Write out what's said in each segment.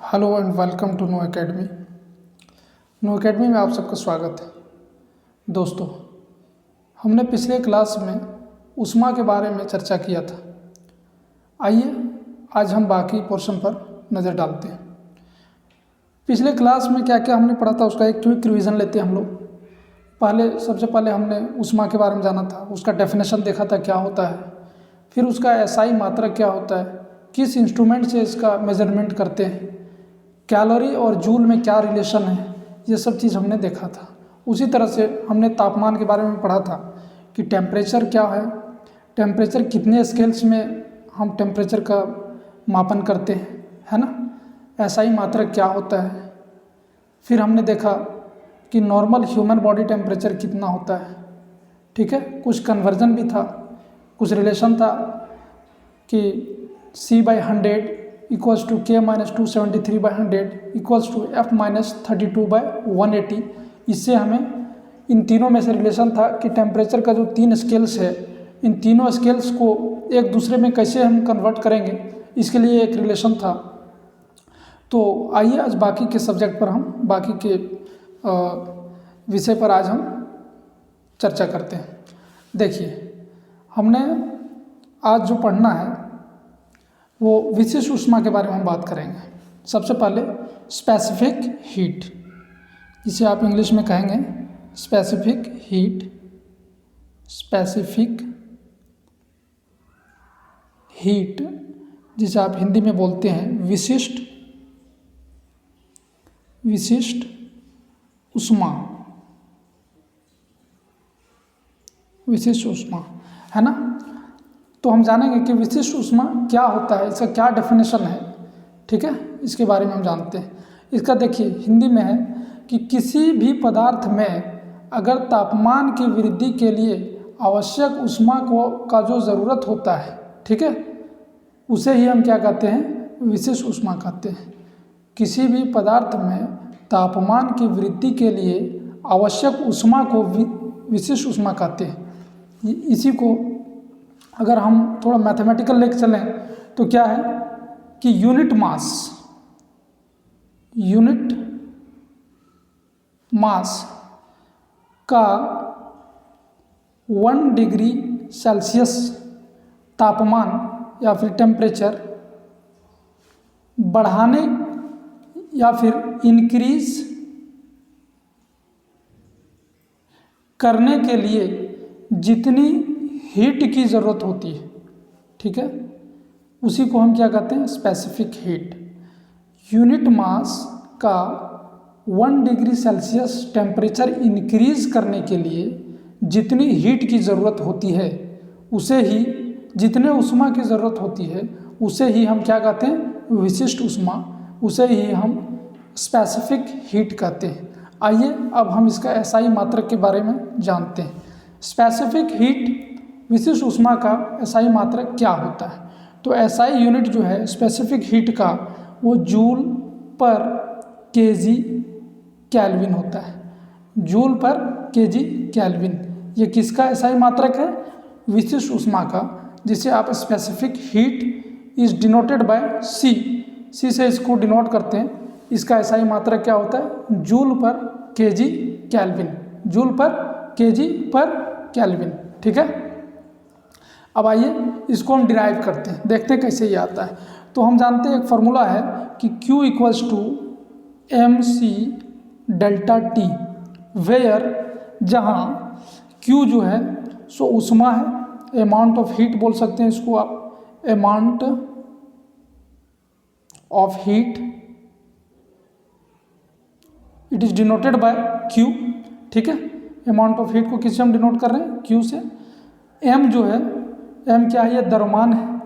Hello and welcome to Know Academy. Know Academy में आप सबका स्वागत है। दोस्तों, हमने पिछले क्लास में ऊष्मा के बारे में चर्चा किया था। आइए आज हम बाकी पोर्शन पर नज़र डालते हैं। पिछले क्लास में क्या क्या हमने पढ़ा था उसका एक क्विक रिवीजन लेते हैं हम लोग। सबसे पहले हमने ऊष्मा के बारे में जाना था, उसका डेफिनेशन देखा था क्या होता है, फिर उसका एसआई मात्रक क्या होता है, किस इंस्ट्रूमेंट से इसका मेजरमेंट करते हैं, कैलोरी और जूल में क्या रिलेशन है, ये सब चीज़ हमने देखा था। उसी तरह से हमने तापमान के बारे में पढ़ा था कि टेम्परेचर क्या है, टेम्परेचर कितने स्केल्स में हम टेम्परेचर का मापन करते हैं, है ना। एसआई मात्रक क्या होता है। फिर हमने देखा कि नॉर्मल ह्यूमन बॉडी टेम्परेचर कितना होता है, ठीक है। कुछ कन्वर्जन भी था, कुछ रिलेशन था कि C/100 equals to K-273/100 equals to F-32/180। इससे हमें इन तीनों में से रिलेशन था कि टेम्परेचर का जो 3 स्केल्स है, इन तीनों स्केल्स को एक दूसरे में कैसे हम कन्वर्ट करेंगे, इसके लिए एक रिलेशन था। तो आइए आज बाकी के सब्जेक्ट पर हम बाकी के विषय पर आज हम चर्चा करते हैं। देखिए, हमने आज जो पढ़ना है वो विशिष्ट ऊष्मा के बारे में हम बात करेंगे। सबसे पहले स्पेसिफिक हीट, जिसे आप इंग्लिश में कहेंगे स्पेसिफिक हीट। स्पेसिफिक हीट जिसे आप हिंदी में बोलते हैं विशिष्ट ऊष्मा। विशिष्ट ऊष्मा, है ना। तो हम जानेंगे कि विशिष्ट ऊष्मा क्या होता है, इसका क्या डेफिनेशन है, ठीक है। इसके बारे में हम जानते हैं। इसका देखिए हिंदी में है कि किसी भी पदार्थ में अगर तापमान की वृद्धि के लिए आवश्यक ऊष्मा का जो ज़रूरत होता है, ठीक है, उसे ही हम क्या कहते हैं, विशिष्ट ऊष्मा कहते हैं। किसी भी पदार्थ में तापमान की वृद्धि के लिए आवश्यक ऊष्मा को विशिष्ट ऊष्मा कहते हैं। इसी को अगर हम थोड़ा मैथमेटिकल लेके चलें तो क्या है कि यूनिट मास का 1 डिग्री सेल्सियस तापमान या फिर टेम्परेचर बढ़ाने या फिर इंक्रीज करने के लिए जितनी हीट की ज़रूरत होती है, ठीक है, उसी को हम क्या कहते हैं, स्पेसिफिक हीट। यूनिट मास का 1 डिग्री सेल्सियस टेम्परेचर इंक्रीज करने के लिए जितनी हीट की ज़रूरत होती है, उसे ही, जितने ऊष्मा की ज़रूरत होती है उसे ही हम क्या कहते हैं, विशिष्ट ऊष्मा, उसे ही हम स्पेसिफिक हीट कहते हैं। आइए अब हम इसका एसआई मात्रक के बारे में जानते हैं। स्पेसिफिक हीट, विशिष्ट ऊष्मा का एसआई मात्रक क्या होता है। तो एसआई यूनिट जो है स्पेसिफिक हीट का, वो जूल पर केजी केल्विन होता है। जूल पर केजी केल्विन, ये किसका एसआई मात्रक है, विशिष्ट ऊष्मा का, जिसे आप specific heat is denoted by c से इसको डिनोट करते हैं। इसका एसआई मात्रक क्या होता है, जूल पर केजी केल्विन, जूल पर केजी पर केल्विन, ठीक है। अब आइए इसको हम डिराइव करते हैं, देखते हैं कैसे ये आता है। तो हम जानते हैं एक फार्मूला है कि Q equals to MC delta T, where जहाँ Q जो है सो ऊष्मा है, अमाउंट ऑफ हीट बोल सकते हैं इसको आप, amount of heat, it is denoted bye Q, ठीक है। अमाउंट ऑफ हीट को किससे हम डिनोट कर रहे हैं, Q से। M जो है, M क्या है, ये द्रव्यमान है,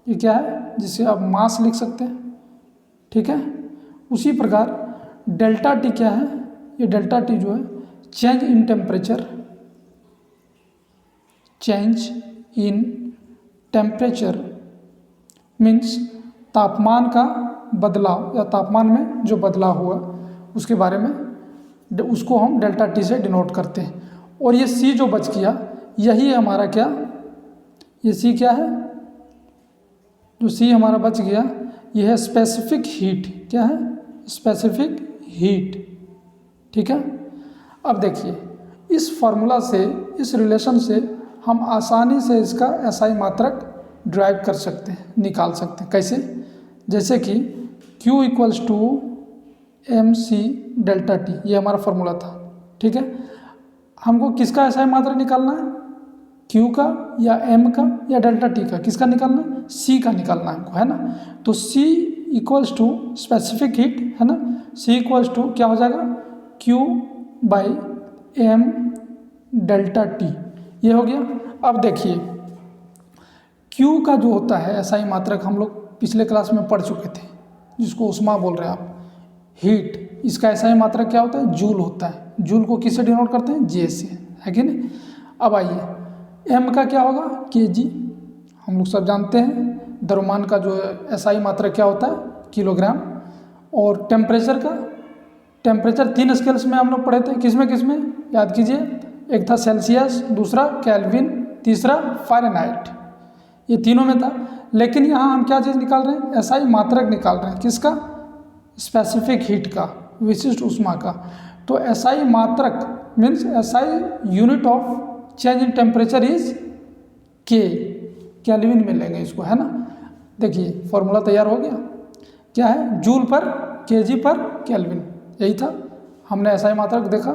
ये क्या है, जिसे आप मास लिख सकते हैं, ठीक है। उसी प्रकार डेल्टा T क्या है, ये डेल्टा T जो है change in temperature, change in temperature means तापमान का बदलाव या तापमान में जो बदलाव हुआ उसके बारे में, उसको हम डेल्टा T से डिनोट करते हैं। और ये C जो बच गया, यही हमारा क्या, ये C क्या है, जो C हमारा बच गया, ये है स्पेसिफिक हीट। क्या है? Specific heat. ठीक है। अब देखिए इस फॉर्मूला से, इस रिलेशन से हम आसानी से इसका एसआई मात्रक ड्राइव कर सकते हैं, निकाल सकते हैं। कैसे? जैसे कि Q equals to MC delta T, ये हमारा फॉर्मूला था। ठीक है। हमको किसका एसआई मात्रक निकालना है? Q का या M का या डेल्टा T का? किसका निकालना है? C का निकालना है हमको, है ना। तो C equals to specific heat, है ना। C इक्वल्स टू क्या हो जाएगा? Q by M delta T, ये हो गया। अब देखिए Q का जो होता है एसआई मात्रक, हम लोग पिछले क्लास में पढ़ चुके थे, जिसको उष्मा बोल रहे हैं आप, हीट। इसका एसआई मात्रक क्या होता है? जूल होता है। जूल को किससे डिनोट करते हैं? J से, है कि नहीं। अब आइए M का क्या होगा? kg। हम लोग सब जानते हैं द्रव्यमान का जो एसआई मात्रक क्या होता है? किलोग्राम। और टेम्परेचर का, टेम्परेचर 3 स्केल्स में हम लोग पढ़े थे। किस में? याद कीजिए, एक था सेल्सियस, दूसरा केल्विन, तीसरा फ़ारेनहाइट, ये तीनों में था। लेकिन यहाँ हम क्या चीज़ निकाल रहे हैं? एसआई मात्रक निकाल रहे हैं। किसका? स्पेसिफिक हीट का, विशिष्ट ऊष्मा का। तो एसआई मात्रक means SI unit of change in temperature is K, kelvin में लेंगे इसको, है ना। देखिए फॉर्मूला तैयार हो गया। क्या है? जूल पर kg पर केल्विन, यही था। हमने एसआई मात्रक देखा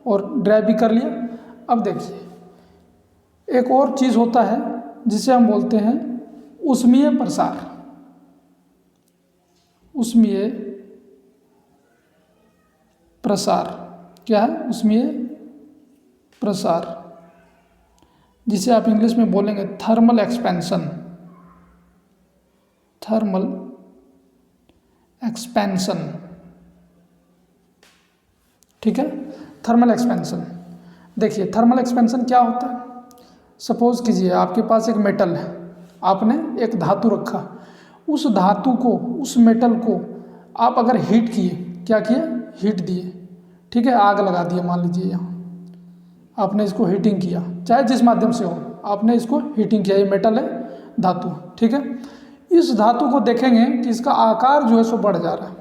और ड्राइव भी कर लिया। अब देखिए एक और चीज़ होता है जिसे हम बोलते हैं ऊष्मीय प्रसार। ऊष्मीय प्रसार क्या है? ऊष्मीय प्रसार, जिसे आप इंग्लिश में बोलेंगे थर्मल एक्सपेंशन। थर्मल एक्सपेंशन, ठीक है। थर्मल एक्सपेंशन, देखिए थर्मल एक्सपेंशन क्या होता है? सपोज कीजिए आपके पास एक मेटल है, आपने एक धातु रखा, उस धातु को, उस मेटल को आप अगर हीट किए, क्या किए? हीट दिए, ठीक है। आग लगा दिए, मान लीजिए यहाँ आपने इसको हीटिंग किया, चाहे जिस माध्यम से हो, आपने इसको हीटिंग किया। ये मेटल है, धातु, ठीक है। इस धातु को देखेंगे कि इसका आकार जो है सो बढ़ जा रहा है।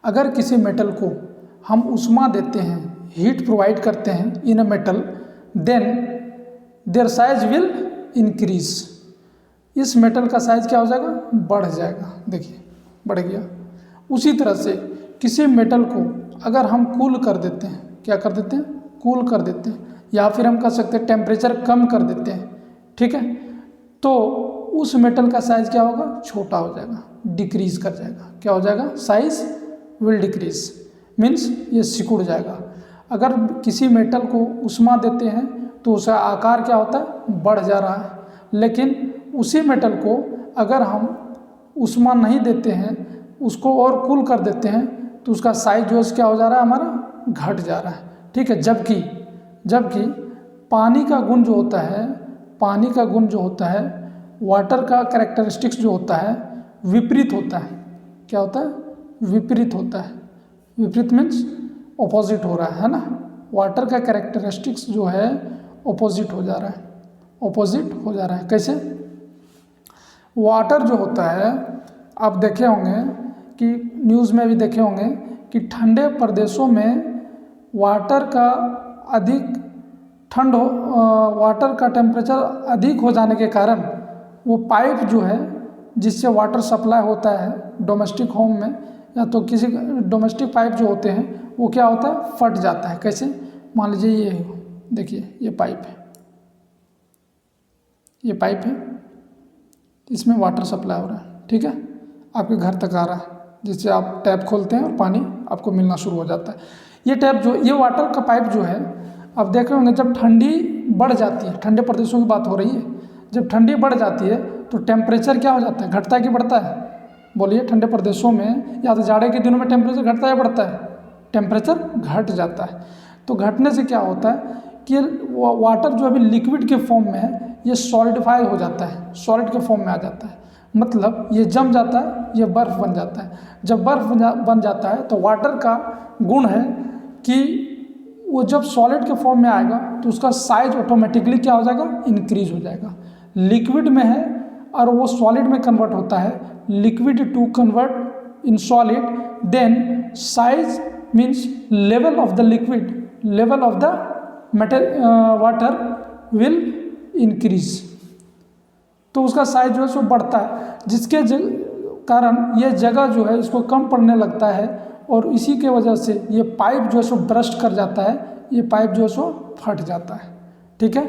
अगर किसी मेटल को हम ऊष्मा देते हैं, हीट प्रोवाइड करते हैं in a metal, then their size will increase. इस मेटल का साइज क्या हो जाएगा? बढ़ जाएगा। देखिए बढ़ गया। उसी तरह से किसी मेटल को अगर हम कूल कर देते हैं, क्या कर देते हैं? कूल कर देते हैं, या फिर हम कह सकते हैं टेम्परेचर कम कर देते हैं, ठीक है, तो उस मेटल का साइज क्या होगा? छोटा हो जाएगा, डिक्रीज कर जाएगा। क्या हो जाएगा? साइज विल डिक्रीज, मीन्स ये सिकुड़ जाएगा। अगर किसी मेटल को ऊष्मा देते हैं तो उसका आकार क्या होता है? बढ़ जा रहा है। लेकिन उसी मेटल को अगर हम ऊष्मा नहीं देते हैं, उसको और कूल कर देते हैं, तो उसका साइज जो है क्या हो जा रहा है? हमारा घट जा रहा है, ठीक है। जबकि पानी का गुण जो होता है, पानी का गुण जो होता है, वाटर का कैरेक्टरिस्टिक्स जो होता है, विपरीत होता है। क्या होता है? विपरीत होता है। विपरीत मीन्स ऑपोजिट हो रहा है ना। वाटर का कैरेक्टरिस्टिक्स जो है ऑपोजिट हो जा रहा है, ऑपोजिट हो जा रहा है। कैसे? वाटर जो होता है, आप देखे होंगे कि न्यूज़ में भी देखे होंगे कि ठंडे प्रदेशों में वाटर का अधिक ठंड हो, वाटर का टेम्परेचर अधिक हो जाने के कारण वो पाइप जो है जिससे वाटर सप्लाई होता है डोमेस्टिक होम में, या तो किसी डोमेस्टिक पाइप जो होते हैं, वो क्या होता है? फट जाता है। कैसे? मान लीजिए ये देखिए, ये पाइप है, ये पाइप है, इसमें वाटर सप्लाई हो रहा है, ठीक है, आपके घर तक आ रहा है, जिससे आप टैप खोलते हैं और पानी आपको मिलना शुरू हो जाता है। ये टैप जो, ये वाटर का पाइप जो है, आप देख रहे होंगे जब ठंडी बढ़ जाती है, ठंडे प्रदेशों की बात हो रही है, जब ठंडी बढ़ जाती है तो टेम्परेचर क्या हो जाता है? घटता है कि बढ़ता है? बोलिए। ठंडे प्रदेशों में या तो जाड़े के दिनों में टेम्परेचर घटता है या बढ़ता है? टेम्परेचर घट जाता है। तो घटने से क्या होता है कि वाटर जो अभी लिक्विड के फॉर्म में है, ये सॉलिडिफाई हो जाता है, सॉलिड के फॉर्म में आ जाता है, मतलब ये जम जाता है, ये बर्फ़ बन जाता है। जब बर्फ़ बन जाता है तो वाटर का गुण है कि वो जब सॉलिड के फॉर्म में आएगा तो उसका साइज ऑटोमेटिकली क्या हो जाएगा? इंक्रीज हो जाएगा। लिक्विड में है और वो सॉलिड में कन्वर्ट होता है, liquid to convert in solid, then size means level of the liquid, level of the water will increase. तो उसका साइज जो है सो बढ़ता है, जिसके कारण ये जगह जो है इसको कम पड़ने लगता है, और इसी के वजह से ये पाइप जो है सो ब्रस्ट कर जाता है, ये पाइप जो है सो फट जाता है। ठीक है,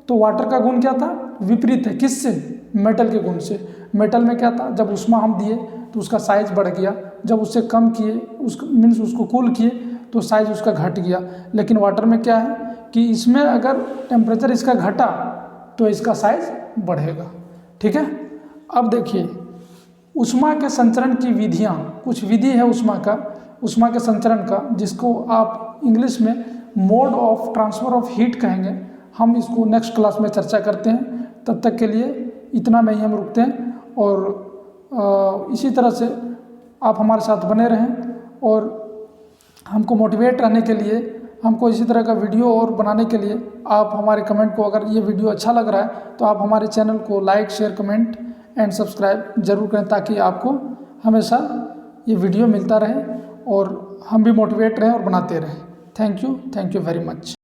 तो वाटर का गुण क्या था, विपरीत है, किससे, मेटल के गुण से। मेटल में क्या था, जब उष्मा हम दिए तो उसका साइज बढ़ गया, जब उससे कम किए मीन्स उसको कूल किए तो साइज उसका घट गया। लेकिन वाटर में क्या है कि इसमें अगर टेम्परेचर इसका घटा तो इसका साइज बढ़ेगा। ठीक है, अब देखिए उष्मा के संचरण की विधियाँ, कुछ विधि है उष्मा के संचरण का, जिसको आप इंग्लिश में mode of transfer of heat कहेंगे। हम इसको नेक्स्ट क्लास में चर्चा करते हैं। तब तक के लिए इतना में ही हम रुकते हैं, और इसी तरह से आप हमारे साथ बने रहें, और हमको मोटिवेट रहने के लिए, हमको इसी तरह का वीडियो और बनाने के लिए आप हमारे कमेंट को, अगर ये वीडियो अच्छा लग रहा है तो आप हमारे चैनल को like, share, comment and subscribe जरूर करें, ताकि आपको हमेशा ये वीडियो मिलता रहे और हम भी मोटिवेट रहें और बनाते रहें। Thank you very much.